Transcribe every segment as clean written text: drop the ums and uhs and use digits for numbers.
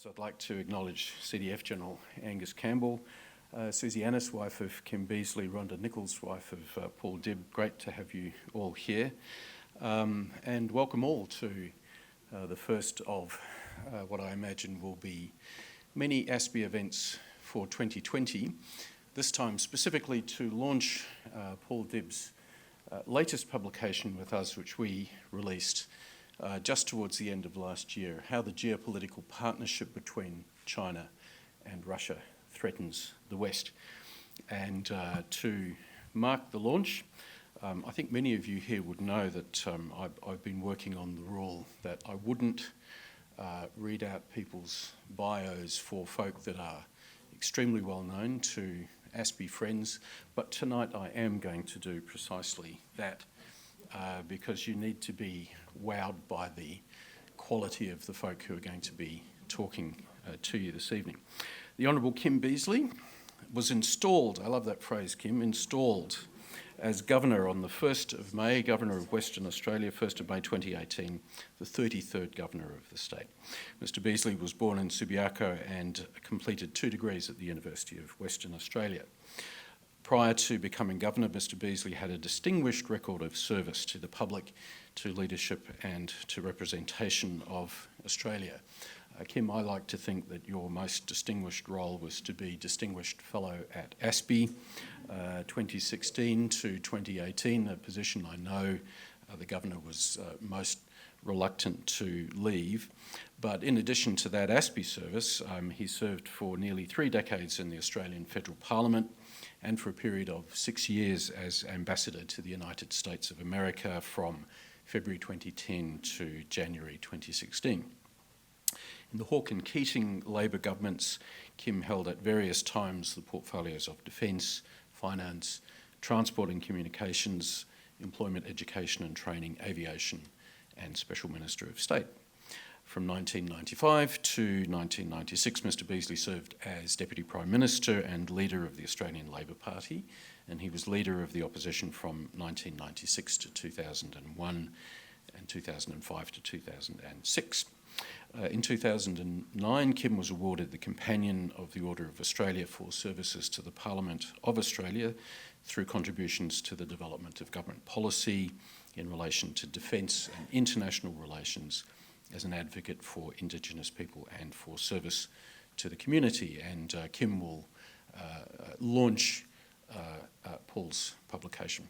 I'd like to acknowledge CDF General Angus Campbell, Susie Annis, wife of Kim Beazley, Rhonda Nichols, wife of Paul Dibb. Great to have you all here. And welcome all to the first of what I imagine will be many ASPI events for 2020, this time specifically to launch Paul Dibb's latest publication with us, which we released just towards the end of last year, How the Geopolitical Partnership Between China and Russia Threatens the West. And to mark the launch, I think many of you here would know that I've been working on the rule that I wouldn't read out people's bios for folk that are extremely well known to ASPI friends, but tonight I am going to do precisely that because you need to be wowed by the quality of the folk who are going to be talking to you this evening. The Honourable Kim Beazley was installed, I love that phrase, Kim, installed as Governor on the 1st of May, Governor of Western Australia, 1st of May 2018, the 33rd Governor of the state. Mr Beazley was born in Subiaco and completed 2 degrees at the University of Western Australia. Prior to becoming Governor, Mr Beazley had a distinguished record of service to the public, to leadership and to representation of Australia. Kim, I like to think that your most distinguished role was to be Distinguished Fellow at ASPI 2016 to 2018, a position I know the Governor was most reluctant to leave. But in addition to that ASPI service, he served for nearly 3 decades in the Australian Federal Parliament and for a period of 6 years as Ambassador to the United States of America from February 2010 to January 2016. In the Hawke and Keating Labor governments, Kim held at various times the portfolios of Defence, Finance, Transport and Communications, Employment, Education and Training, Aviation and Special Minister of State. From 1995 to 1996, Mr Beazley served as Deputy Prime Minister and Leader of the Australian Labor Party, and he was Leader of the Opposition from 1996 to 2001 and 2005 to 2006. In 2009, Kim was awarded the Companion of the Order of Australia for services to the Parliament of Australia through contributions to the development of government policy in relation to defence and international relations as an advocate for Indigenous people and for service to the community. And Kim will launch Paul's publication.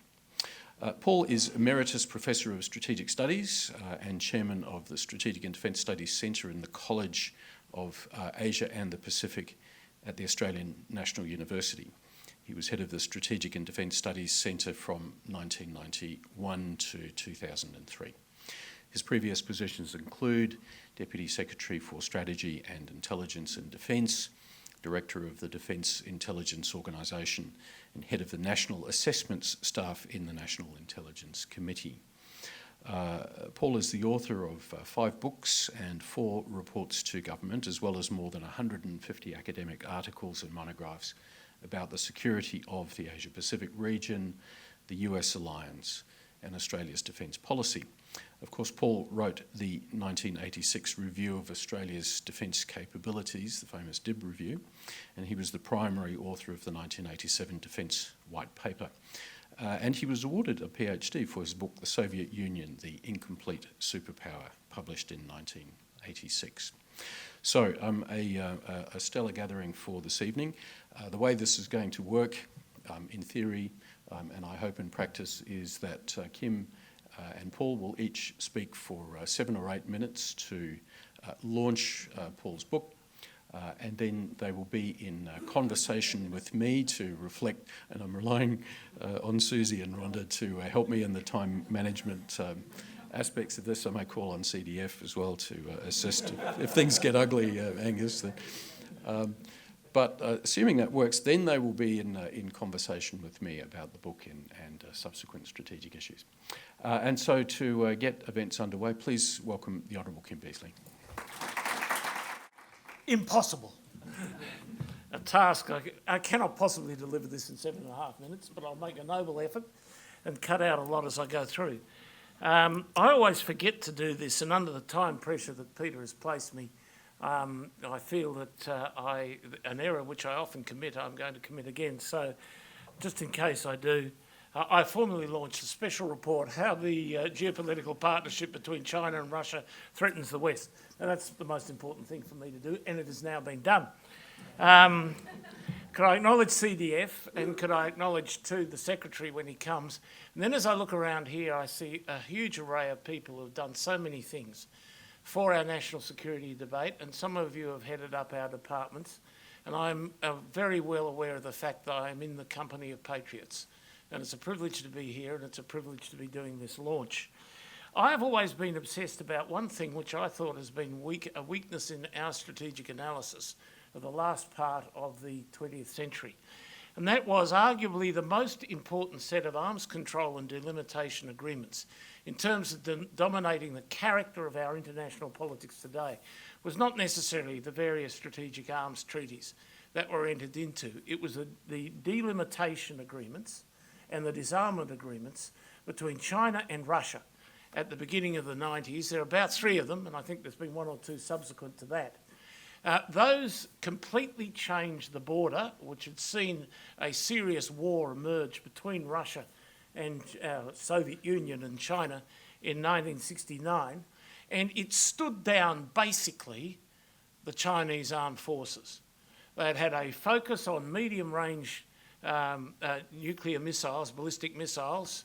Paul is Emeritus Professor of Strategic Studies and Chairman of the Strategic and Defence Studies Centre in the College of Asia and the Pacific at the Australian National University. He was head of the Strategic and Defence Studies Centre from 1991 to 2003. His previous positions include Deputy Secretary for Strategy and Intelligence and Defence, Director of the Defence Intelligence Organisation and Head of the National Assessments Staff in the National Intelligence Committee. Paul is the author of 5 books and 4 reports to government, as well as more than 150 academic articles and monographs about the security of the Asia-Pacific region, the US alliance and Australia's defence policy. Of course, Paul wrote the 1986 Review of Australia's Defence Capabilities, the famous Dibb Review, and he was the primary author of the 1987 Defence White Paper. And he was awarded a PhD for his book, The Soviet Union, the Incomplete Superpower, published in 1986. So, a stellar gathering for this evening. The way this is going to work, in theory, and I hope in practice, is that Kim and Paul will each speak for 7 or 8 minutes to launch Paul's book, and then they will be in conversation with me to reflect, and I'm relying on Susie and Rhonda to help me in the time management aspects of this. I may call on CDF as well to assist if things get ugly, Angus. But assuming that works, then they will be in conversation with me about the book and subsequent strategic issues. And so to get events underway, please welcome the Honourable Kim Beazley. Impossible. A task. I cannot possibly deliver this in 7.5 minutes, but I'll make a noble effort and cut out a lot as I go through. I always forget to do this, and under the time pressure that Peter has placed me, I feel that an error which I often commit, I'm going to commit again. So just in case I do, I formally launched a special report, How the Geopolitical Partnership Between China and Russia Threatens the West. Now, that's the most important thing for me to do, and it has now been done. Could I acknowledge CDF, and could I acknowledge, too, the Secretary when he comes? And then as I look around here, I see a huge array of people who have done so many things for our national security debate, and some of you have headed up our departments, and I'm very well aware of the fact that I am in the company of patriots, and it's a privilege to be here, and it's a privilege to be doing this launch. I have always been obsessed about one thing which I thought has been a weakness in our strategic analysis of the last part of the 20th century, and that was arguably the most important set of arms control and delimitation agreements in terms of dominating the character of our international politics today was not necessarily the various strategic arms treaties that were entered into. It was the delimitation agreements and the disarmament agreements between China and Russia at the beginning of the 90s. There are about 3 of them, and I think there's been 1 or 2 subsequent to that. Those completely changed the border, which had seen a serious war emerge between Russia and Soviet Union and China in 1969, and it stood down basically the Chinese armed forces. They had had a focus on medium-range nuclear missiles, ballistic missiles,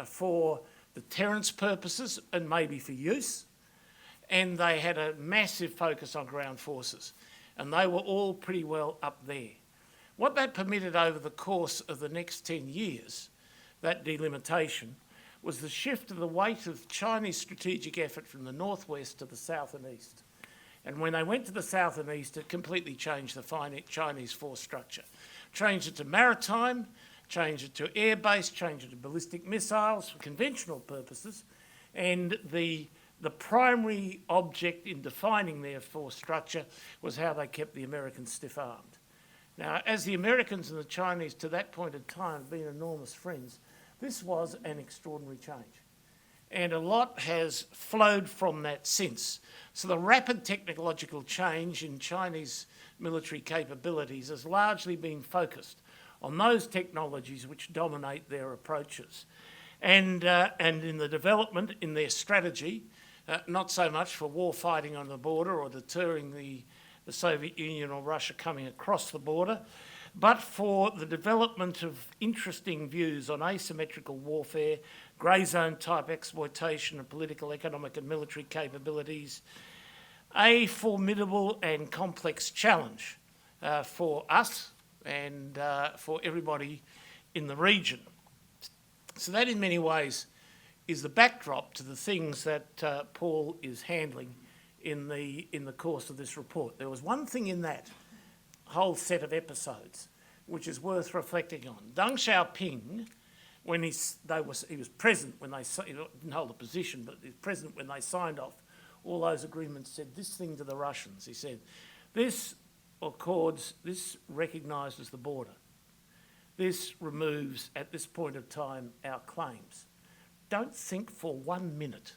for deterrence purposes and maybe for use, and they had a massive focus on ground forces, and they were all pretty well up there. What that permitted over the course of the next 10 years, that delimitation, was the shift of the weight of Chinese strategic effort from the northwest to the south and east. And when they went to the south and east, it completely changed the Chinese force structure. Changed it to maritime, changed it to air-based, changed it to ballistic missiles for conventional purposes, and the primary object in defining their force structure was how they kept the Americans stiff-armed. Now, as the Americans and the Chinese to that point in time have been enormous friends, this was an extraordinary change. And a lot has flowed from that since. So the rapid technological change in Chinese military capabilities has largely been focused on those technologies which dominate their approaches. And in the development, in their strategy, not so much for war fighting on the border or deterring the Soviet Union or Russia coming across the border, but for the development of interesting views on asymmetrical warfare, grey zone type exploitation of political, economic and military capabilities, a formidable and complex challenge for us and for everybody in the region. So that in many ways is the backdrop to the things that Paul is handling in the course of this report. There was one thing in that whole set of episodes which is worth reflecting on. Deng Xiaoping, when he was present when he didn't hold a position, but he was present when they signed off all those agreements, said this thing to the Russians. He said, this recognises the border. This removes, at this point of time, our claims. Don't think for 1 minute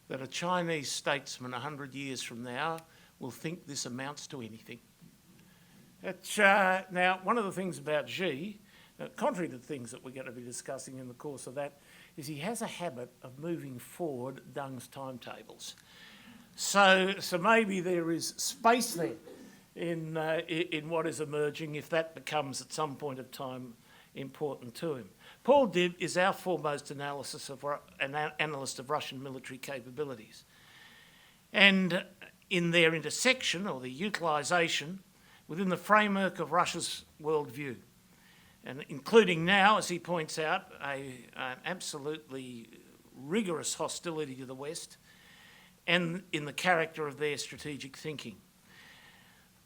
that a Chinese statesman 100 years from now will think this amounts to anything. Now, one of the things about Xi, contrary to the things that we're going to be discussing in the course of that, is he has a habit of moving forward Deng's timetables. So maybe there is space there in what is emerging if that becomes at some point of time important to him. Paul Dibb is our foremost analyst of Russian military capabilities. And in their intersection, or the utilisation, within the framework of Russia's worldview, and including now, as he points out, an absolutely rigorous hostility to the West, and in the character of their strategic thinking.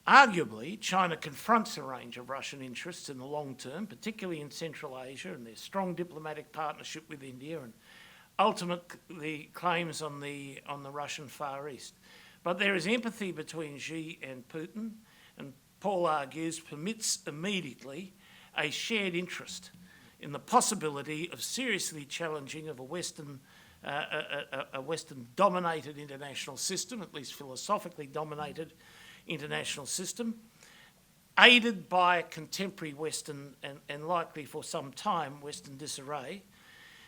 Arguably, China confronts a range of Russian interests in the long term, particularly in Central Asia, and their strong diplomatic partnership with India, and ultimately claims on the Russian Far East. But there is empathy between Xi and Putin, and Paul argues permits immediately a shared interest in the possibility of seriously challenging of a Western a Western-dominated international system, at least philosophically dominated international system, aided by contemporary Western and likely for some time Western disarray,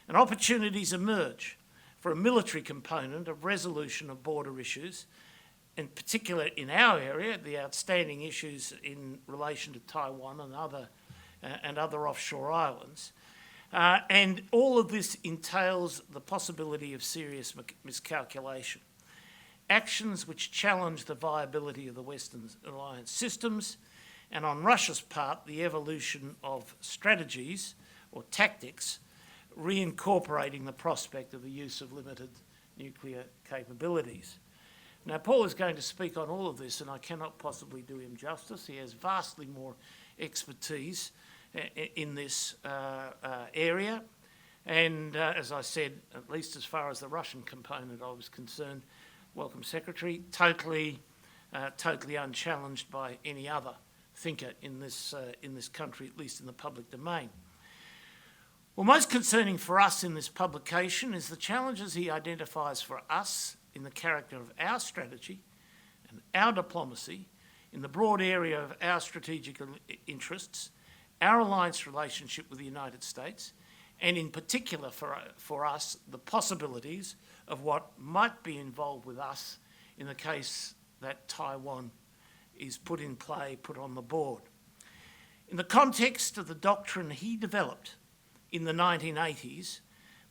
and opportunities emerge for a military component of resolution of border issues, in particular in our area, the outstanding issues in relation to Taiwan and other offshore islands. And all of this entails the possibility of serious miscalculation. Actions which challenge the viability of the Western alliance systems, and on Russia's part, the evolution of strategies or tactics reincorporating the prospect of the use of limited nuclear capabilities. Now, Paul is going to speak on all of this, and I cannot possibly do him justice. He has vastly more expertise in this area. And as I said, at least as far as the Russian component I was concerned, welcome Secretary, totally unchallenged by any other thinker in this country, at least in the public domain. Well, most concerning for us in this publication is the challenges he identifies for us in the character of our strategy and our diplomacy in the broad area of our strategic interests, our alliance relationship with the United States, and in particular for us, the possibilities of what might be involved with us in the case that Taiwan is put in play, put on the board. In the context of the doctrine he developed in the 1980s,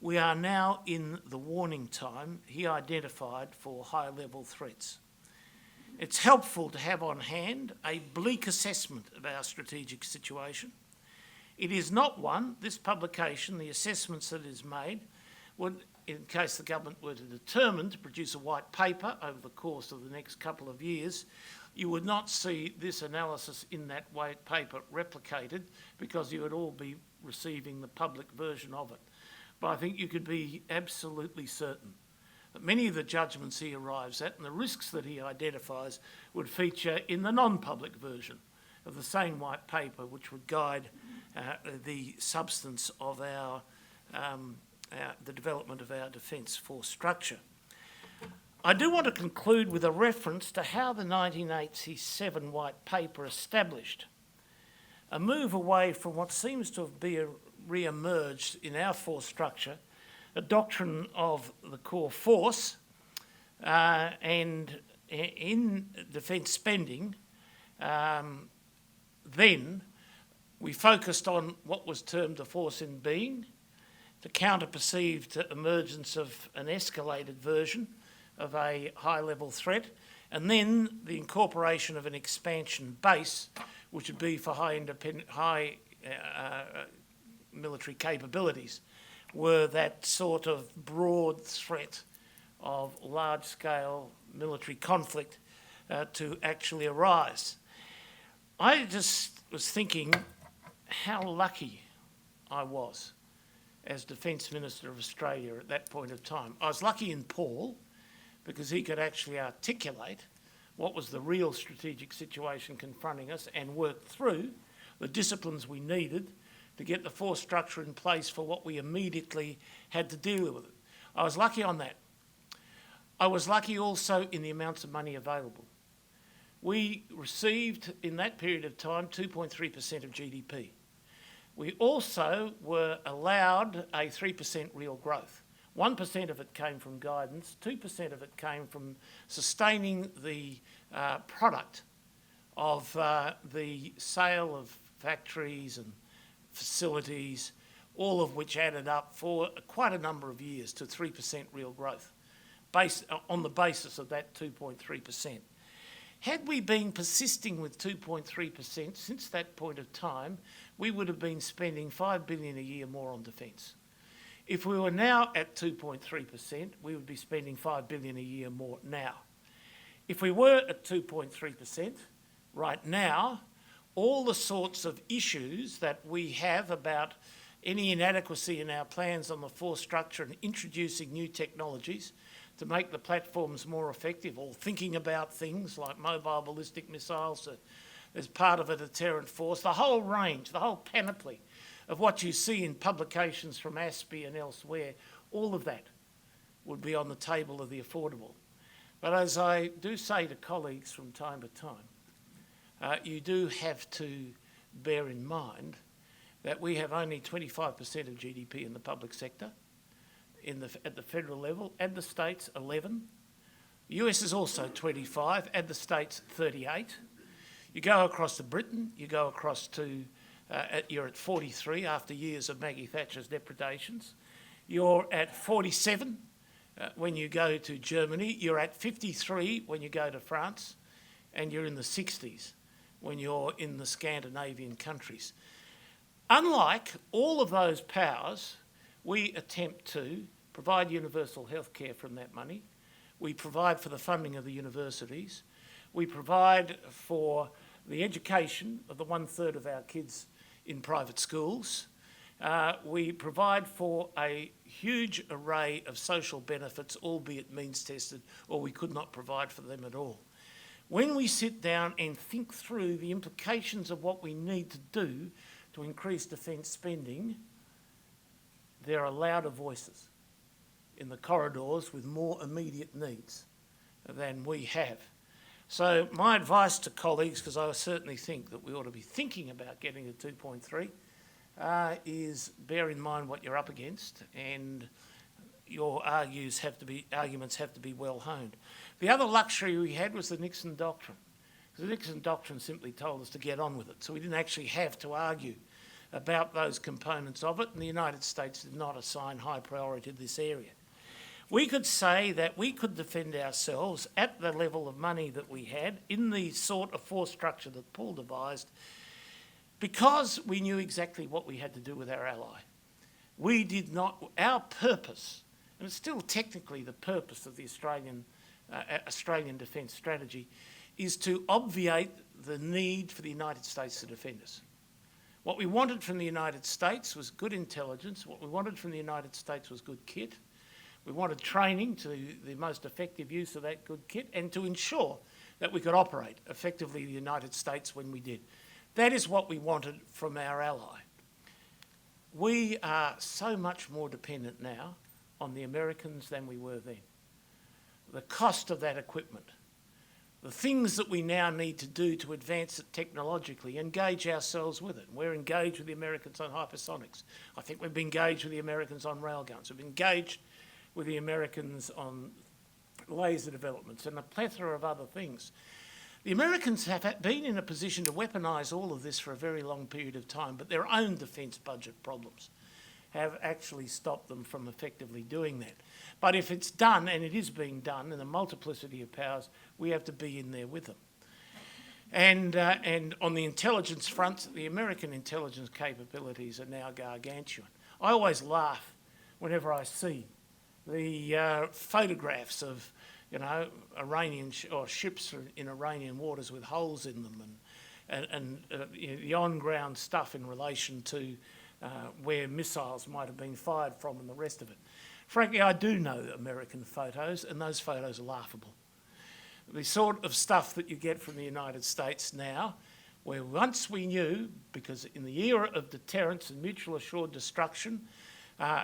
we are now in the warning time he identified for high-level threats. It's helpful to have on hand a bleak assessment of our strategic situation. It is not one, this publication, the assessments that is made, would, in case the government were to determine to produce a white paper over the course of the next couple of years, you would not see this analysis in that white paper replicated because you would all be receiving the public version of it. But I think you could be absolutely certain that many of the judgments he arrives at and the risks that he identifies would feature in the non-public version of the same white paper, which would guide the substance of the development of our defence force structure. I do want to conclude with a reference to how the 1987 white paper established a move away from what seems to have been re-emerged in our force structure, a doctrine of the core force, and in defence spending, then we focused on what was termed the force in being, to counter perceived emergence of an escalated version of a high-level threat, and then the incorporation of an expansion base, which would be for high military capabilities, were that sort of broad threat of large-scale military conflict to actually arise. I just was thinking how lucky I was as Defence Minister of Australia at that point of time. I was lucky in Paul because he could actually articulate what was the real strategic situation confronting us and work through the disciplines we needed to get the force structure in place for what we immediately had to deal with. I was lucky on that. I was lucky also in the amounts of money available. We received in that period of time 2.3% of GDP. We also were allowed a 3% real growth. 1% of it came from guidance, 2% of it came from sustaining the product of the sale of factories and facilities, all of which added up for quite a number of years to 3% real growth, on the basis of that 2.3%. Had we been persisting with 2.3% since that point of time, we would have been spending $5 billion a year more on defence. If we were now at 2.3%, we would be spending $5 billion a year more now. If we were at 2.3% right now, all the sorts of issues that we have about any inadequacy in our plans on the force structure and introducing new technologies to make the platforms more effective, or thinking about things like mobile ballistic missiles as part of a deterrent force, the whole range, the whole panoply of what you see in publications from ASPI and elsewhere, all of that would be on the table of the affordable. But as I do say to colleagues from time to time, you do have to bear in mind that we have only 25% of GDP in the public sector, at the federal level, and the states 11. The US is also 25, and the states 38. You go across to Britain, you go across to, you're at 43 after years of Maggie Thatcher's depredations. You're at 47 when you go to Germany. You're at 53 when you go to France, and you're in the 60s when you're in the Scandinavian countries. Unlike all of those powers, we attempt to provide universal health care from that money. We provide for the funding of the universities. We provide for the education of the 1/3 of our kids in private schools. We provide for a huge array of social benefits, albeit means tested, or we could not provide for them at all. When we sit down and think through the implications of what we need to do to increase defence spending, there are louder voices in the corridors with more immediate needs than we have. So my advice to colleagues, because I certainly think that we ought to be thinking about getting to 2.3, is bear in mind what you're up against, and your arguments have to be well honed. The other luxury we had was the Nixon Doctrine. The Nixon Doctrine simply told us to get on with it, so we didn't actually have to argue about those components of it, and the United States did not assign high priority to this area. We could say that we could defend ourselves at the level of money that we had in the sort of force structure that Paul devised, because we knew exactly what we had to do with our ally. We did not, our purpose, and it's still technically the purpose of the Australian Defence Strategy, is to obviate the need for the United States to defend us. What we wanted from the United States was good intelligence. What we wanted from the United States was good kit. We wanted training to the most effective use of that good kit, and to ensure that we could operate effectively in the United States when we did. That is what we wanted from our ally. We are so much more dependent now on the Americans than we were then. The cost of that equipment, the things that we now need to do to advance it technologically, engage ourselves with it. We're engaged with the Americans on hypersonics. I think we've been engaged with the Americans on railguns. We've been engaged with the Americans on laser developments and a plethora of other things. The Americans have been in a position to weaponise all of this for a very long period of time, but their own defence budget problems have actually stopped them from effectively doing that. But if it's done, and it is being done in a multiplicity of powers, we have to be in there with them. And on the intelligence front, the American intelligence capabilities are now gargantuan. I always laugh whenever I see the photographs of, Iranian ships in Iranian waters with holes in them, and the on-ground stuff in relation to where missiles might have been fired from and the rest of it. Frankly, I do know American photos, and those photos are laughable. The sort of stuff that you get from the United States now, where once we knew, because in the era of deterrence and mutual assured destruction,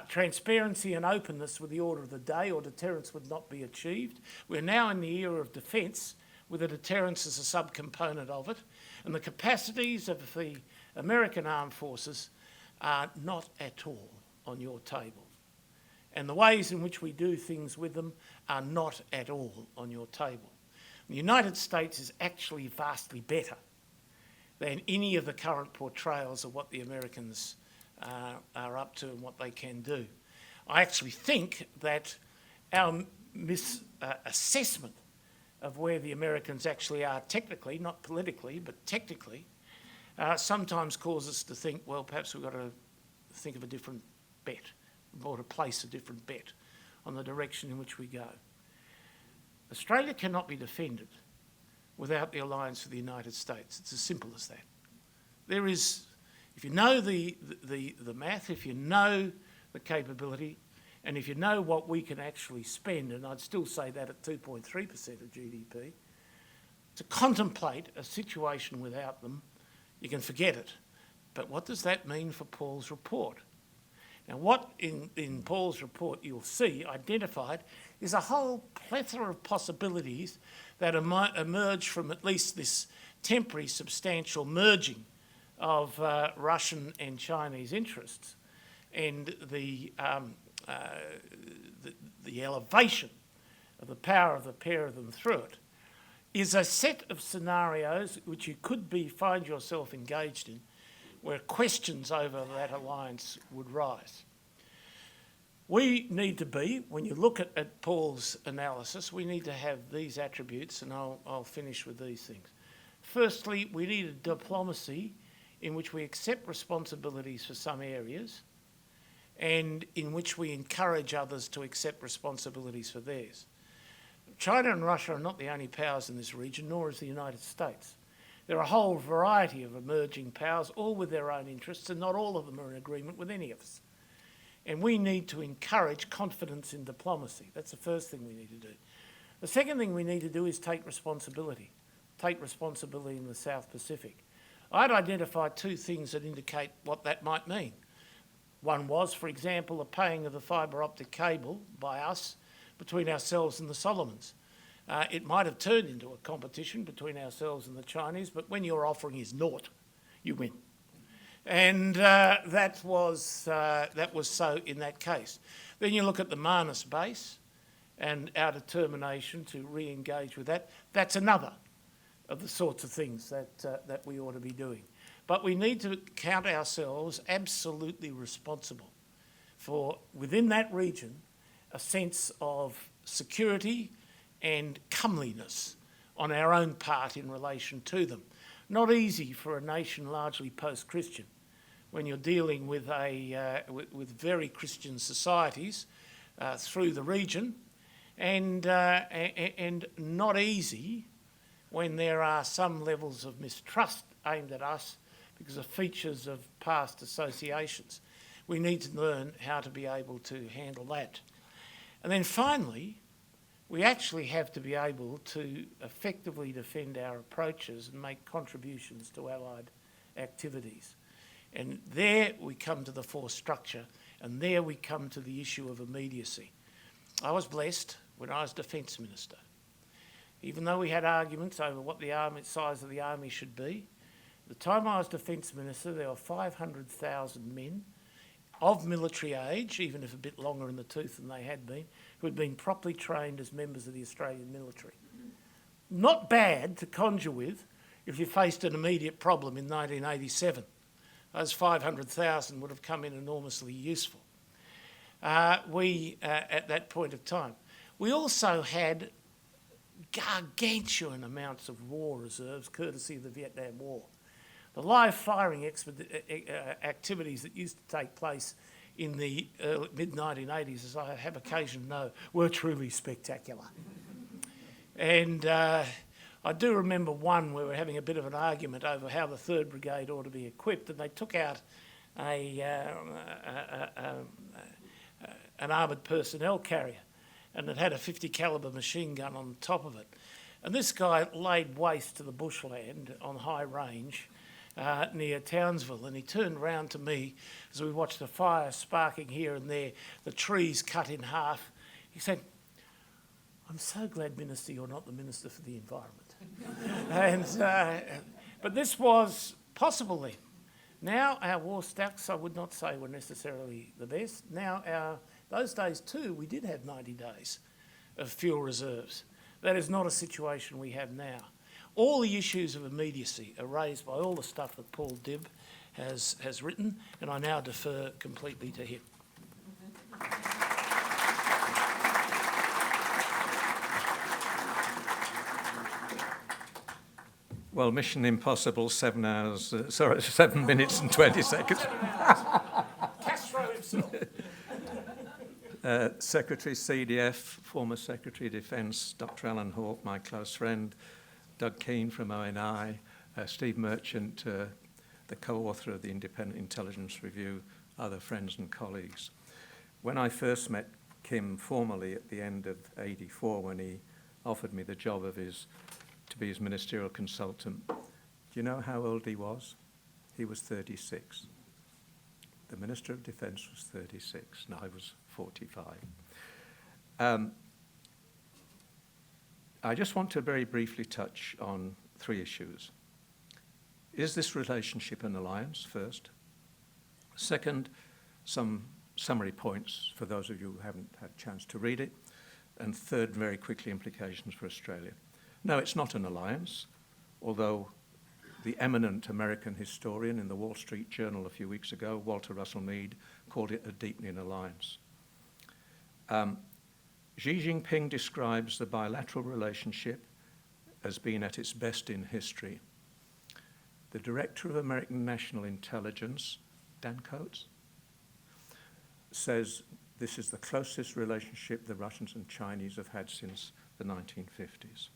transparency and openness were the order of the day, or deterrence would not be achieved. We're now in the era of defence, with a deterrence as a subcomponent of it, and the capacities of the American armed forces are not at all on your table. And the ways in which we do things with them are not at all on your table. The United States is actually vastly better than any of the current portrayals of what the Americans are up to and what they can do. I actually think that our misassessment of where the Americans actually are technically, not politically, but technically, sometimes causes us to think, well, perhaps we've got to think of a different bet, or to place a different bet on the direction in which we go. Australia cannot be defended without the alliance with the United States. It's as simple as that. There is, if you know the math, if you know the capability, and if you know what we can actually spend, and I'd still say that at 2.3% of GDP, to contemplate a situation without them, you can forget it. But what does that mean for Paul's report? Now, what in Paul's report you'll see identified is a whole plethora of possibilities that emerge from at least this temporary substantial merging of Russian and Chinese interests and the elevation of the power of the pair of them through it, is a set of scenarios which you could find yourself engaged in where questions over that alliance would rise. We need to be, when you look at Paul's analysis, we need to have these attributes, and I'll finish with these things. Firstly, we need a diplomacy in which we accept responsibilities for some areas and in which we encourage others to accept responsibilities for theirs. China and Russia are not the only powers in this region, nor is the United States. There are a whole variety of emerging powers, all with their own interests, and not all of them are in agreement with any of us. And we need to encourage confidence in diplomacy. That's the first thing we need to do. The second thing we need to do is take responsibility. Take responsibility in the South Pacific. I'd identify two things that indicate what that might mean. One was, for example, the paying of the fibre optic cable by us between ourselves and the Solomons. It might have turned into a competition between ourselves and the Chinese, but when your offering is naught, you win. And that was so in that case. Then you look at the Manus base and our determination to re-engage with that. That's another of the sorts of things that we ought to be doing. But we need to count ourselves absolutely responsible for, within that region, a sense of security and comeliness on our own part in relation to them. Not easy for a nation largely post-Christian when you're dealing with with very Christian societies through the region, and not easy when there are some levels of mistrust aimed at us because of features of past associations. We need to learn how to be able to handle that. And then finally, we actually have to be able to effectively defend our approaches and make contributions to allied activities. And there we come to the force structure, and there we come to the issue of immediacy. I was blessed when I was Defence Minister. Even though we had arguments over what the size of the army should be, the time I was Defence Minister, there were 500,000 men of military age, even if a bit longer in the tooth than they had been, who had been properly trained as members of the Australian military. Not bad to conjure with if you faced an immediate problem in 1987. Those 500,000 would have come in enormously useful. At that point of time. We also had gargantuan amounts of war reserves, courtesy of the Vietnam War. The live firing activities that used to take place in the mid-1980s, as I have occasion to know, were truly spectacular. And I do remember one where we were having a bit of an argument over how the 3rd Brigade ought to be equipped, and they took out an armoured personnel carrier, and it had a 50 calibre machine gun on the top of it. And this guy laid waste to the bushland on high range near Townsville, and he turned round to me as we watched the fire sparking here and there, the trees cut in half. He said, "I'm so glad, Minister, you're not the Minister for the Environment." But this was possible then. Now our war stacks, I would not say, were necessarily the best. Now those days too, we did have 90 days of fuel reserves. That is not a situation we have now. All the issues of immediacy are raised by all the stuff that Paul Dibb has written, and I now defer completely to him. Well, Mission Impossible, 7 minutes and 20 seconds. Castro himself. Secretary CDF, former Secretary of Defence, Dr. Alan Hawke, my close friend, Doug Keane from ONI, Steve Merchant, the co-author of the Independent Intelligence Review, other friends and colleagues. When I first met Kim formally at the end of '84, when he offered me the job to be his ministerial consultant, do you know how old he was? He was 36. The Minister of Defence was 36, and I was 45. I just want to very briefly touch on 3 issues. Is this relationship an alliance, first? Second, some summary points for those of you who haven't had a chance to read it. And third, very quickly, implications for Australia. No, it's not an alliance, although the eminent American historian in the Wall Street Journal a few weeks ago, Walter Russell Mead, called it a deepening alliance. Xi Jinping describes the bilateral relationship as being at its best in history. The Director of American National Intelligence, Dan Coates, says this is the closest relationship the Russians and Chinese have had since the 1950s.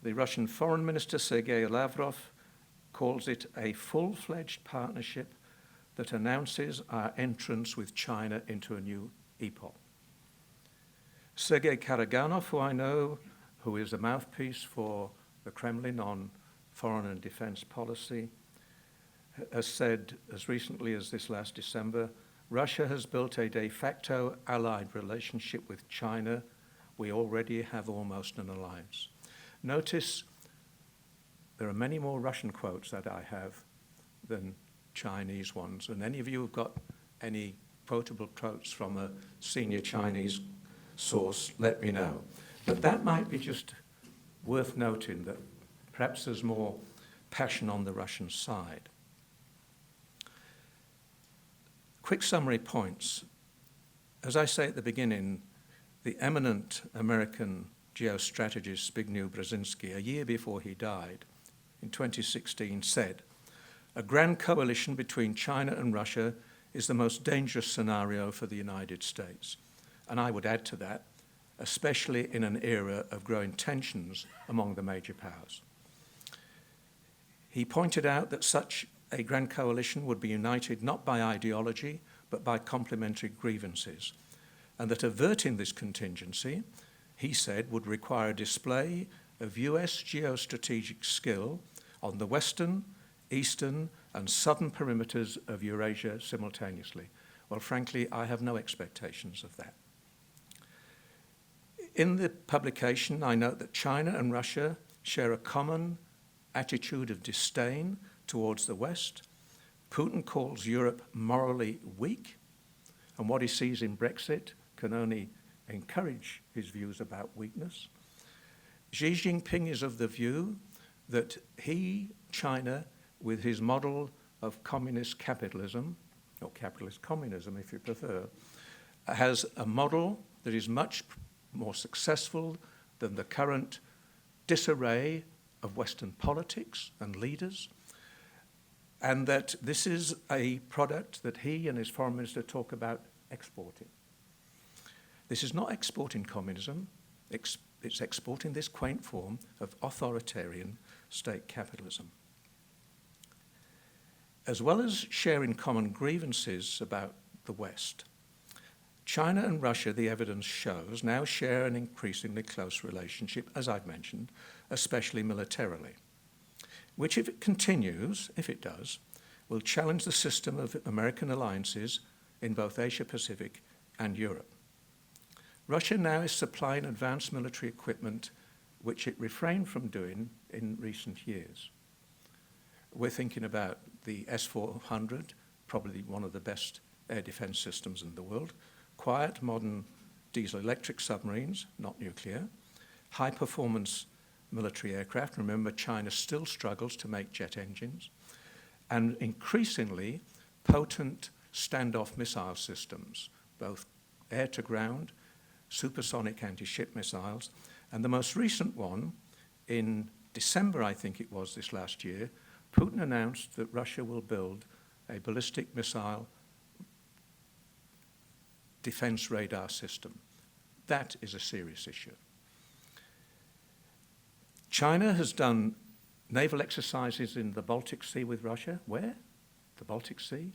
The Russian Foreign Minister, Sergei Lavrov, calls it a full-fledged partnership that announces our entrance with China into a new epoch. Sergei Karaganov, who I know, who is a mouthpiece for the Kremlin on foreign and defence policy, has said as recently as this last December, Russia has built a de facto allied relationship with China. We already have almost an alliance. Notice there are many more Russian quotes that I have than Chinese ones. And any of you have got any quotable quotes from a senior Chinese source, let me know. But that might be just worth noting that perhaps there's more passion on the Russian side. Quick summary points. As I say at the beginning, the eminent American geostrategist Zbigniew Brzezinski, a year before he died, in 2016, said, "A grand coalition between China and Russia is the most dangerous scenario for the United States." And I would add to that, especially in an era of growing tensions among the major powers. He pointed out that such a grand coalition would be united not by ideology, but by complementary grievances, and that averting this contingency, he said, would require a display of US geostrategic skill on the western, eastern, and southern perimeters of Eurasia simultaneously. Well, frankly, I have no expectations of that. In the publication, I note that China and Russia share a common attitude of disdain towards the West. Putin calls Europe morally weak, and what he sees in Brexit can only encourage his views about weakness. Xi Jinping is of the view that he, China, with his model of communist capitalism, or capitalist communism if you prefer, has a model that is much more successful than the current disarray of Western politics and leaders, and that this is a product that he and his foreign minister talk about exporting. This is not exporting communism, it's exporting this quaint form of authoritarian state capitalism. As well as sharing common grievances about the West, China and Russia, the evidence shows, now share an increasingly close relationship, as I've mentioned, especially militarily, which if it continues, if it does, will challenge the system of American alliances in both Asia-Pacific and Europe. Russia now is supplying advanced military equipment which it refrained from doing in recent years. We're thinking about the S-400, probably one of the best air defense systems in the world, quiet, modern diesel-electric submarines, not nuclear, high-performance military aircraft. Remember, China still struggles to make jet engines, and increasingly potent standoff missile systems, both air-to-ground, supersonic anti-ship missiles, and the most recent one, in December, I think it was this last year, Putin announced that Russia will build a ballistic missile defense radar system. That is a serious issue. China has done naval exercises in the Baltic Sea with Russia. Where? The Baltic Sea.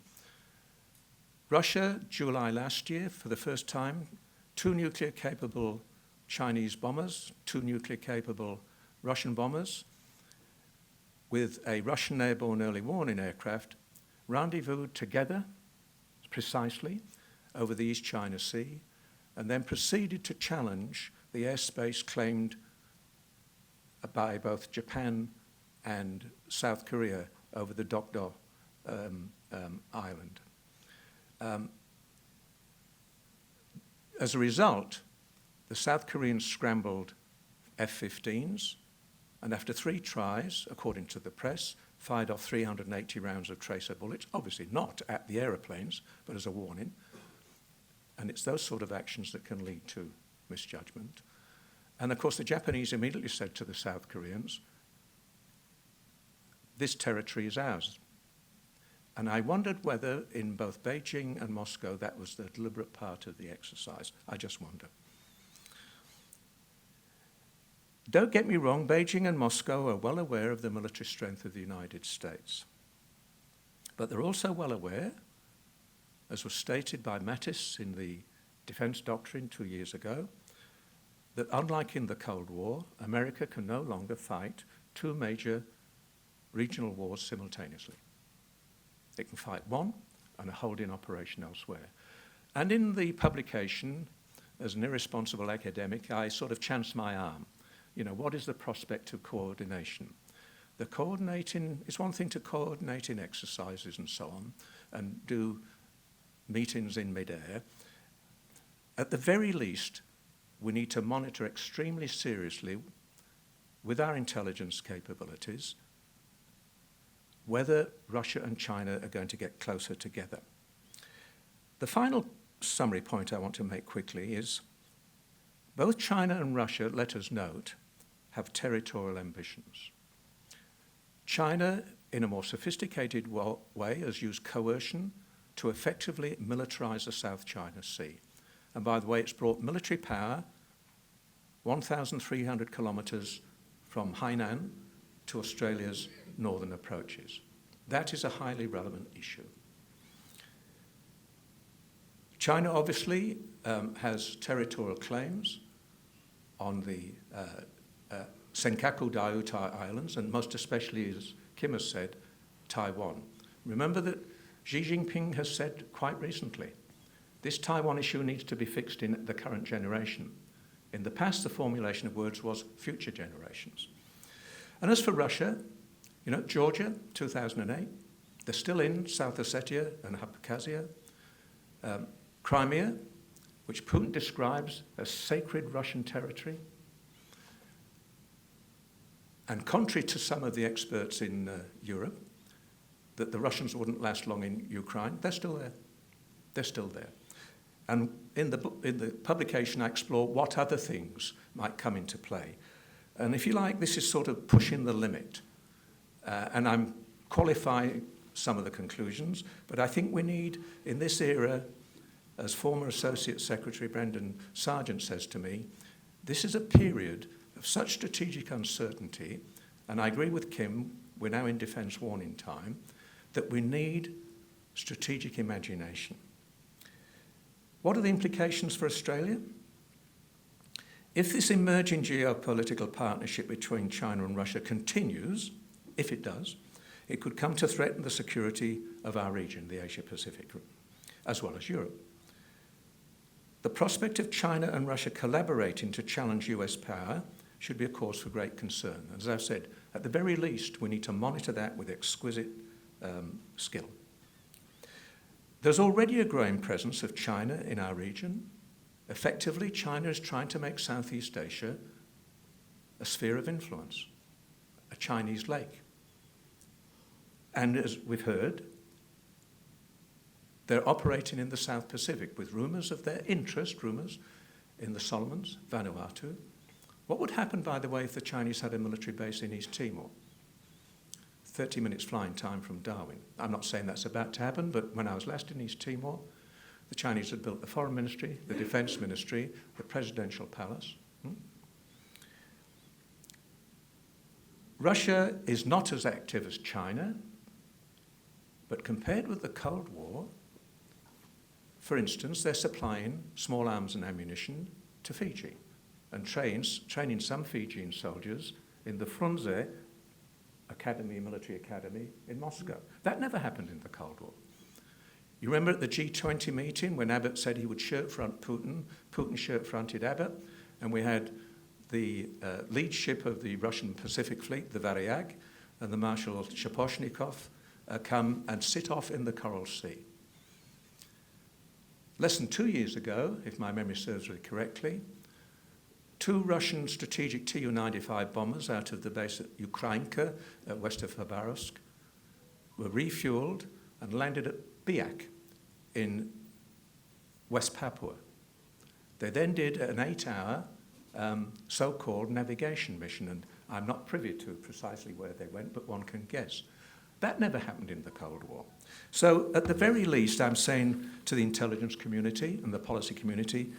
Russia, July last year, for the first time, 2 nuclear-capable Chinese bombers, 2 nuclear-capable Russian bombers, with a Russian airborne early warning aircraft, rendezvoused together precisely over the East China Sea, and then proceeded to challenge the airspace claimed by both Japan and South Korea over the Dokdo Island. As a result, the South Koreans scrambled F-15s, and after 3 tries, according to the press, fired off 380 rounds of tracer bullets, obviously not at the aeroplanes, but as a warning. And it's those sort of actions that can lead to misjudgment. And of course, the Japanese immediately said to the South Koreans, this territory is ours. And I wondered whether in both Beijing and Moscow that was the deliberate part of the exercise. I just wonder. Don't get me wrong, Beijing and Moscow are well aware of the military strength of the United States. But they're also well aware, as was stated by Mattis in the Defense Doctrine 2 years ago, that unlike in the Cold War, America can no longer fight 2 major regional wars simultaneously. It can fight one and a holding operation elsewhere. And in the publication, as an irresponsible academic, I sort of chanced my arm. You know, what is the prospect of coordination? The coordinating, it's one thing to coordinate in exercises and so on, and do meetings in midair. At the very least, we need to monitor extremely seriously with our intelligence capabilities whether Russia and China are going to get closer together. The final summary point I want to make quickly is both China and Russia, let us note, have territorial ambitions. China, in a more sophisticated way, has used coercion to effectively militarize the South China Sea. And by the way, it's brought military power 1,300 kilometers from Hainan to Australia's northern approaches. That is a highly relevant issue. China obviously has territorial claims on the Senkaku Diaoyutai Islands, and most especially, as Kim has said, Taiwan. Remember that Xi Jinping has said quite recently, this Taiwan issue needs to be fixed in the current generation. In the past, the formulation of words was future generations. And as for Russia, you know, Georgia, 2008, they're still in South Ossetia and Abkhazia. Crimea, which Putin describes as sacred Russian territory. And contrary to some of the experts in Europe, that the Russians wouldn't last long in Ukraine, they're still there. They're still there. And in the publication, I explore what other things might come into play. And if you like, this is sort of pushing the limit. And I'm qualifying some of the conclusions, but I think we need, in this era, as former Associate Secretary Brendan Sargent says to me, this is a period of such strategic uncertainty, and I agree with Kim, we're now in defence warning time, that we need strategic imagination. What are the implications for Australia? If this emerging geopolitical partnership between China and Russia continues, if it does, it could come to threaten the security of our region, the Asia-Pacific, as well as Europe. The prospect of China and Russia collaborating to challenge US power should be a cause for great concern. As I've said, at the very least, we need to monitor that with exquisite skill. There's already a growing presence of China in our region. Effectively, China is trying to make Southeast Asia a sphere of influence, a Chinese lake. And as we've heard, they're operating in the South Pacific with rumours of their interest, rumours in the Solomons, Vanuatu. What would happen, by the way, if the Chinese had a military base in East Timor? 30 minutes flying time from Darwin. I'm not saying that's about to happen, but when I was last in East Timor, the Chinese had built the Foreign Ministry, the Defence Ministry, the Presidential Palace. Russia is not as active as China, but compared with the Cold War, for instance, they're supplying small arms and ammunition to Fiji and training some Fijian soldiers in the Frunze Academy, military academy in Moscow. That never happened in the Cold War. You remember at the G20 meeting when Abbott said he would shirt-front Putin, Putin shirt-fronted Abbott, and we had the lead ship of the Russian Pacific Fleet, the Varyag, and the Marshal Shaposhnikov come and sit off in the Coral Sea. Less than 2 years ago, if my memory serves me correctly, 2 Russian strategic Tu-95 bombers out of the base at Ukrainka, west of Khabarovsk, were refueled and landed at Biak in West Papua. They then did an 8-hour so-called navigation mission, and I'm not privy to precisely where they went, but one can guess. That never happened in the Cold War. So at the very least, I'm saying to the intelligence community and the policy community,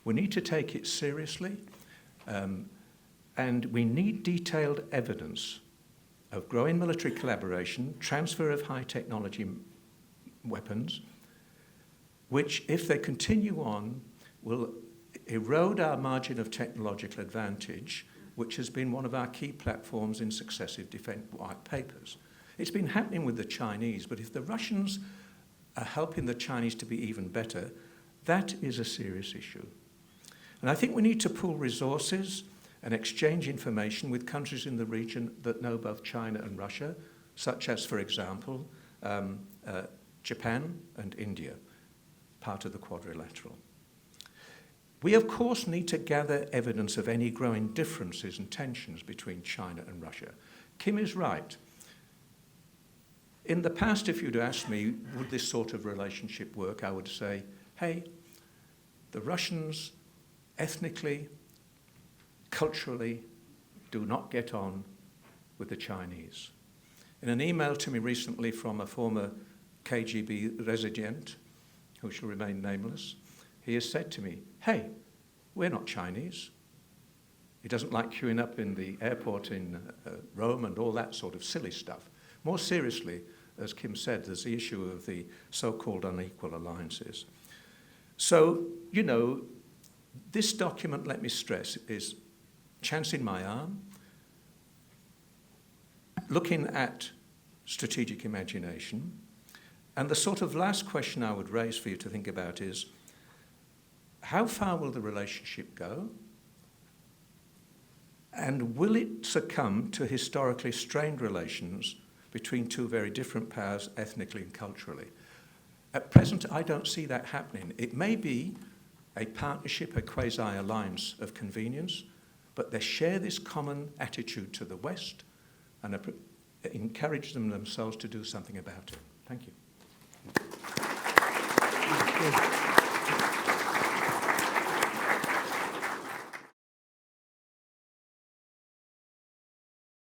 we need to take it seriously, and we need detailed evidence of growing military collaboration, transfer of high technology weapons, which, if they continue on, will erode our margin of technological advantage, which has been one of our key platforms in successive defence white papers. It's been happening with the Chinese, but if the Russians are helping the Chinese to be even better, that is a serious issue. And I think we need to pool resources and exchange information with countries in the region that know both China and Russia, such as, for example, Japan and India, part of the quadrilateral. We, of course, need to gather evidence of any growing differences and tensions between China and Russia. Kim is right. In the past, if you'd asked me, would this sort of relationship work, I would say, hey, the Russians ethnically, culturally, do not get on with the Chinese. In an email to me recently from a former KGB resident, who shall remain nameless, he has said to me, hey, we're not Chinese. He doesn't like queuing up in the airport in Rome and all that sort of silly stuff. More seriously, as Kim said, there's the issue of the so-called unequal alliances. So, you know, this document, let me stress, is chancing my arm, looking at strategic imagination, and the sort of last question I would raise for you to think about is, how far will the relationship go? And will it succumb to historically strained relations between 2 very different powers, ethnically and culturally? At present, I don't see that happening. It may be a partnership, a quasi-alliance of convenience, but they share this common attitude to the West and encourage them themselves to do something about it. Thank you.